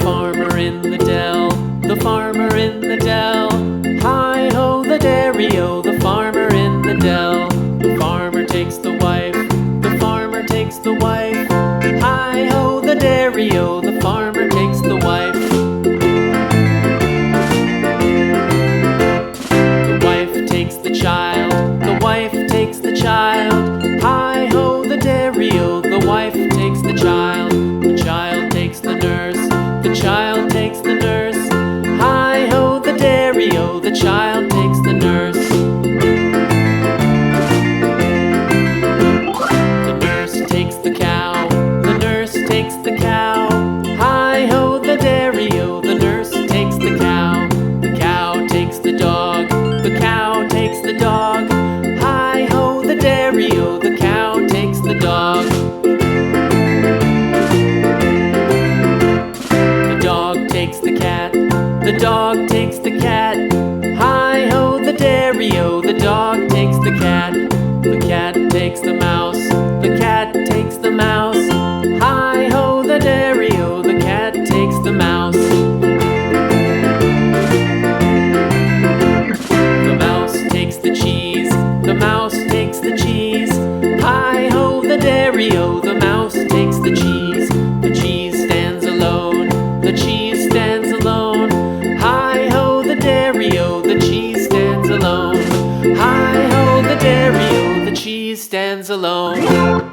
Farmer in the dell, the farmer in the dell. Hi-ho the dairy-o, the farmer in the dell. The farmer takes the wife, the farmer takes the wife. Hi-ho the dairy-o, the farmer takes the wife. The wife takes the child, the wife takes the child. Hi-ho the dairy-o, the wife takes the child. The child takes the nurse, the child takes the nurse. Hi-ho the dairy-o, the child takes the nurse. The nurse takes the cow, the nurse takes the cow. Hi-ho the dairy-o, the nurse takes the cow. The cow takes the dog, the cow takes the dog. Hi-ho the dairy-o, the cow takes the dog. The dog takes the cat, the dog takes the cat. Hi-ho the dairy-o, the dog takes the cat. The cat takes the mouse, the cat takes the mouse. Hi-ho the dairy-o, the cat takes the mouse. The mouse takes the cheese, the mouse takes the cheese. Hi-ho the dairy-o, the mouse takes the cheese. The cheese stands alone, the cheese stands alone. Hi-ho the dairy-o, the cheese stands alone. Hi-ho the dairy-o, the cheese stands alone.